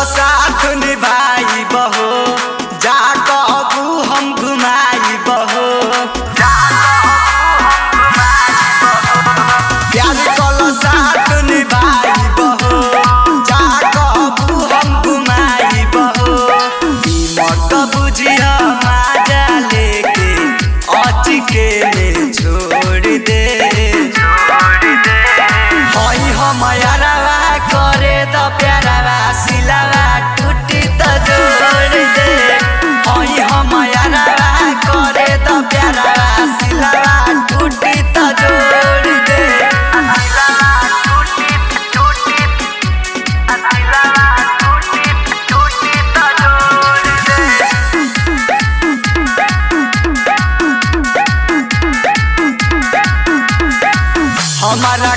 साथ निभाई बहो जा कहबू हम घुमाई बहो प्यार कलो साथ निभाई बहो जा कहबू हम घुमाई बहो मत बुझिया माजा लेके अचके में छोड़ दे हई हम यारवा करे द प्यारवा सिलावा टूटी त जोड़ दे हई हम यारवा करे द प्यारवा सिलावा टूटी त जोड़ दे हमारा